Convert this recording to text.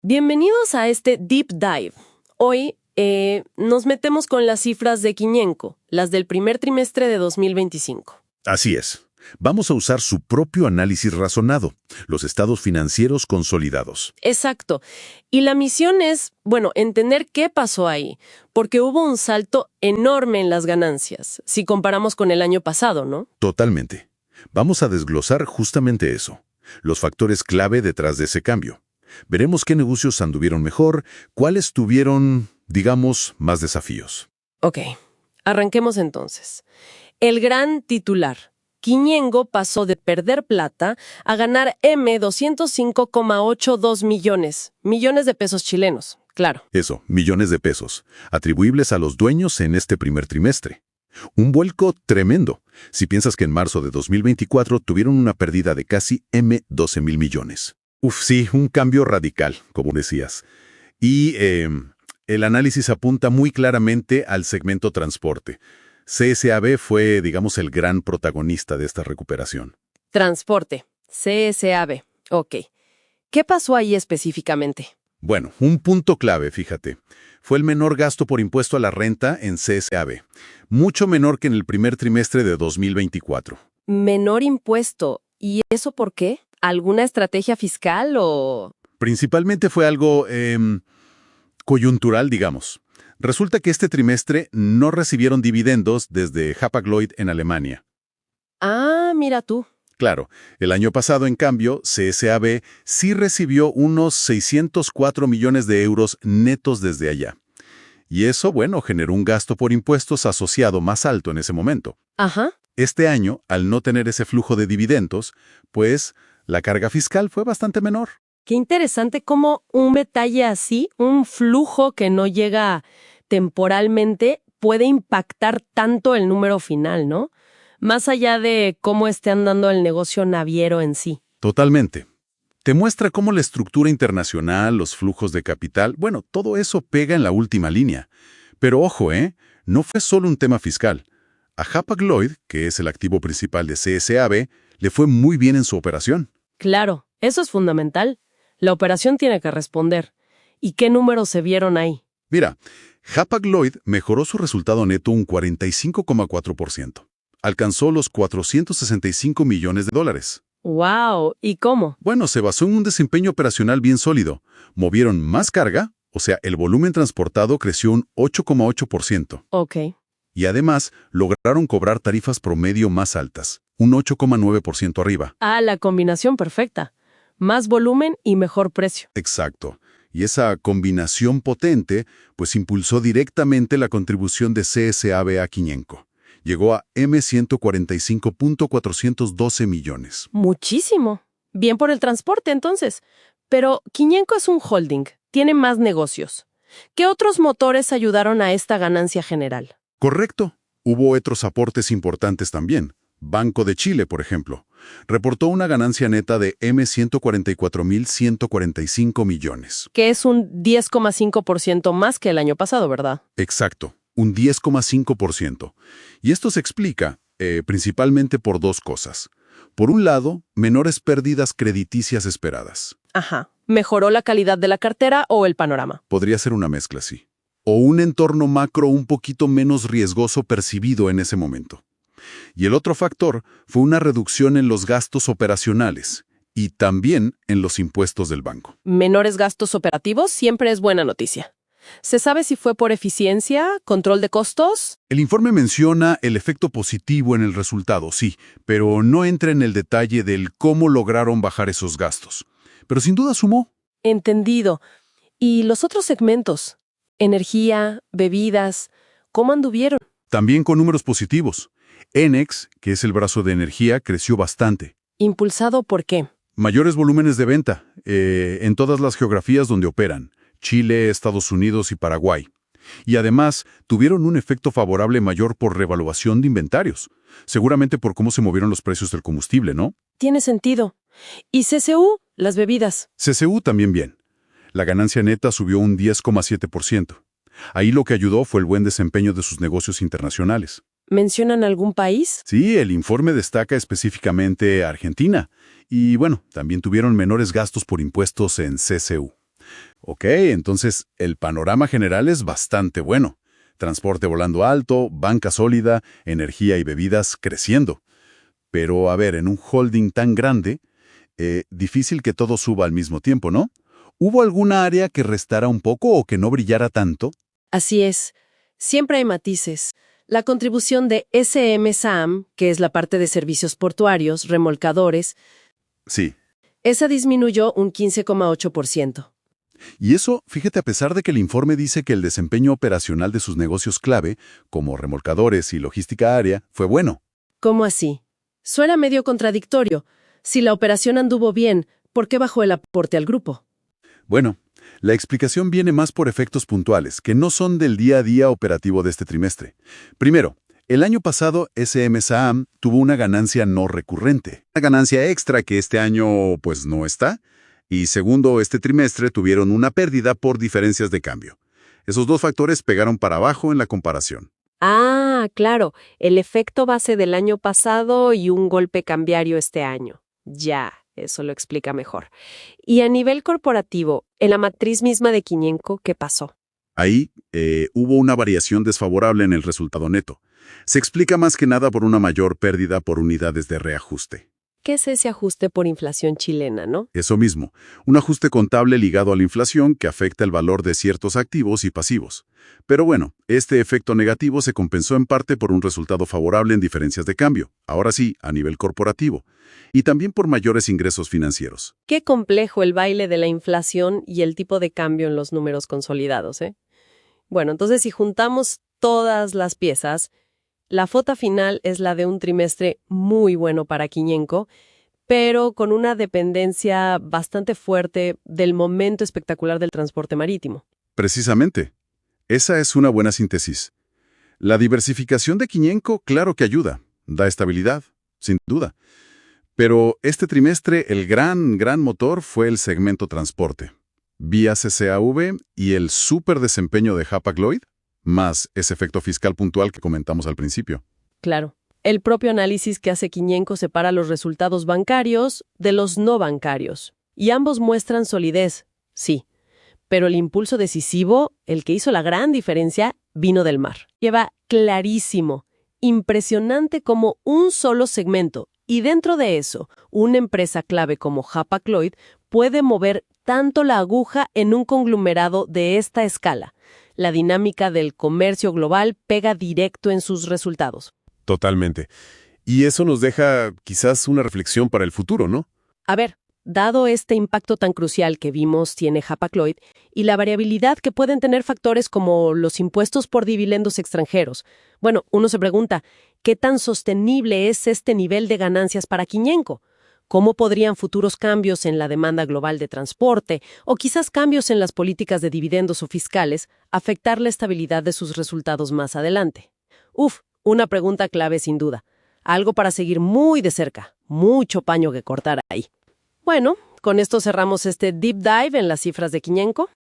Bienvenidos a este Deep Dive. Hoy nos metemos con las cifras de Quiñenco, las del primer trimestre de 2025. Así es. Vamos a usar su propio análisis razonado, los estados financieros consolidados. Exacto. Y la misión es, entender qué pasó ahí, porque hubo un salto enorme en las ganancias, si comparamos con el año pasado, ¿no? Totalmente. Vamos a desglosar justamente eso, los factores clave detrás de ese cambio. Veremos qué negocios anduvieron mejor, cuáles tuvieron, digamos, más desafíos. Ok, arranquemos entonces. El gran titular. Quiñengo pasó de perder plata a ganar 205,82 millones de pesos chilenos, claro. Eso, millones de pesos, atribuibles a los dueños en este primer trimestre. Un vuelco tremendo, si piensas que en marzo de 2024 tuvieron una pérdida de casi 12,000 millones. Sí, un cambio radical, como decías. Y el análisis apunta muy claramente al segmento transporte. CSAB fue, digamos, el gran protagonista de esta recuperación. Transporte, CSAB, ok. ¿Qué pasó ahí específicamente? Bueno, un punto clave, fíjate, fue el menor gasto por impuesto a la renta en CSAB, mucho menor que en el primer trimestre de 2024. Menor impuesto, ¿y eso por qué? ¿Alguna estrategia fiscal o...? Principalmente fue algo coyuntural, digamos. Resulta que este trimestre no recibieron dividendos desde Hapag-Lloyd en Alemania. Ah, mira tú. Claro, el año pasado, en cambio, CSAB sí recibió unos 604 millones de euros netos desde allá. Y eso, generó un gasto por impuestos asociado más alto en ese momento. Ajá. Este año, al no tener ese flujo de dividendos, pues la carga fiscal fue bastante menor. Qué interesante cómo un detalle así, un flujo que no llega temporalmente, puede impactar tanto el número final, ¿no? Más allá de cómo esté andando el negocio naviero en sí. Totalmente. Te muestra cómo la estructura internacional, los flujos de capital, todo eso pega en la última línea. Pero ojo, no fue solo un tema fiscal. A Hapag-Lloyd, que es el activo principal de CSAB, le fue muy bien en su operación. Claro, eso es fundamental. La operación tiene que responder. ¿Y qué números se vieron ahí? Mira, Hapag-Lloyd mejoró su resultado neto un 45,4%. Alcanzó los 465 millones de dólares. ¡Wow! ¿Y cómo? Se basó en un desempeño operacional bien sólido. Movieron más carga, o sea, el volumen transportado creció un 8,8%. Ok. Y además, lograron cobrar tarifas promedio más altas, un 8,9% arriba. Ah, la combinación perfecta. Más volumen y mejor precio. Exacto. Y esa combinación potente, pues impulsó directamente la contribución de CSAB a Quiñenco. Llegó a 145.412 millones. Muchísimo. Bien por el transporte, entonces. Pero Quiñenco es un holding. Tiene más negocios. ¿Qué otros motores ayudaron a esta ganancia general? Correcto. Hubo otros aportes importantes también. Banco de Chile, por ejemplo, reportó una ganancia neta de 144.145 millones. Que es un 10,5% más que el año pasado, ¿verdad? Exacto, un 10,5%. Y esto se explica principalmente por dos cosas. Por un lado, menores pérdidas crediticias esperadas. Ajá. ¿Mejoró la calidad de la cartera o el panorama? Podría ser una mezcla, sí. O un entorno macro un poquito menos riesgoso percibido en ese momento. Y el otro factor fue una reducción en los gastos operacionales y también en los impuestos del banco. Menores gastos operativos siempre es buena noticia. ¿Se sabe si fue por eficiencia, control de costos? El informe menciona el efecto positivo en el resultado, sí, pero no entra en el detalle del cómo lograron bajar esos gastos. Pero sin duda sumó. Entendido. ¿Y los otros segmentos? Energía, bebidas, ¿cómo anduvieron? También con números positivos. Enex, que es el brazo de energía, creció bastante. ¿Impulsado por qué? Mayores volúmenes de venta en todas las geografías donde operan, Chile, Estados Unidos y Paraguay. Y además, tuvieron un efecto favorable mayor por revaluación de inventarios, seguramente por cómo se movieron los precios del combustible, ¿no? Tiene sentido. ¿Y CCU? Las bebidas. CCU también bien. La ganancia neta subió un 10,7%. Ahí lo que ayudó fue el buen desempeño de sus negocios internacionales. ¿Mencionan algún país? Sí, el informe destaca específicamente Argentina. Y también tuvieron menores gastos por impuestos en CCU. Ok, entonces el panorama general es bastante bueno. Transporte volando alto, banca sólida, energía y bebidas creciendo. Pero, a ver, en un holding tan grande, difícil que todo suba al mismo tiempo, ¿no? ¿Hubo alguna área que restara un poco o que no brillara tanto? Así es. Siempre hay matices. La contribución de SM-SAM, que es la parte de servicios portuarios, remolcadores, Sí. esa disminuyó un 15,8%. Y eso, fíjate, a pesar de que el informe dice que el desempeño operacional de sus negocios clave, como remolcadores y logística aérea, fue bueno. ¿Cómo así? Suena medio contradictorio. Si la operación anduvo bien, ¿por qué bajó el aporte al grupo? Bueno, la explicación viene más por efectos puntuales, que no son del día a día operativo de este trimestre. Primero, el año pasado SM-SAM tuvo una ganancia no recurrente, una ganancia extra que este año pues no está. Y segundo, este trimestre tuvieron una pérdida por diferencias de cambio. Esos dos factores pegaron para abajo en la comparación. Ah, claro, el efecto base del año pasado y un golpe cambiario este año. Ya, eso lo explica mejor. Y a nivel corporativo, en la matriz misma de Quiñenco, ¿qué pasó? Ahí hubo una variación desfavorable en el resultado neto. Se explica más que nada por una mayor pérdida por unidades de reajuste. ¿Qué es ese ajuste por inflación chilena, no? Eso mismo, un ajuste contable ligado a la inflación que afecta el valor de ciertos activos y pasivos. Pero bueno, este efecto negativo se compensó en parte por un resultado favorable en diferencias de cambio, ahora sí, a nivel corporativo, y también por mayores ingresos financieros. Qué complejo el baile de la inflación y el tipo de cambio en los números consolidados, ¿eh? Bueno, entonces si juntamos todas las piezas, la foto final es la de un trimestre muy bueno para Quiñenco, pero con una dependencia bastante fuerte del momento espectacular del transporte marítimo. Precisamente, esa es una buena síntesis. La diversificación de Quiñenco, claro que ayuda, da estabilidad, sin duda. Pero este trimestre el gran motor fue el segmento transporte. Vía CCAV y el súper desempeño de Hapag-Lloyd, más ese efecto fiscal puntual que comentamos al principio. Claro. El propio análisis que hace Quiñenco separa los resultados bancarios de los no bancarios. Y ambos muestran solidez, sí. Pero el impulso decisivo, el que hizo la gran diferencia, vino del mar. Lleva clarísimo, impresionante como un solo segmento. Y dentro de eso, una empresa clave como Hapag-Lloyd puede mover tanto la aguja en un conglomerado de esta escala. La dinámica del comercio global pega directo en sus resultados. Totalmente. Y eso nos deja quizás una reflexión para el futuro, ¿no? A ver, dado este impacto tan crucial que vimos tiene Hapag-Lloyd y la variabilidad que pueden tener factores como los impuestos por dividendos extranjeros, bueno, uno se pregunta, ¿qué tan sostenible es este nivel de ganancias para Quiñenco? ¿Cómo podrían futuros cambios en la demanda global de transporte o quizás cambios en las políticas de dividendos o fiscales afectar la estabilidad de sus resultados más adelante? Una pregunta clave sin duda. Algo para seguir muy de cerca. Mucho paño que cortar ahí. Bueno, con esto cerramos este deep dive en las cifras de Quiñenco.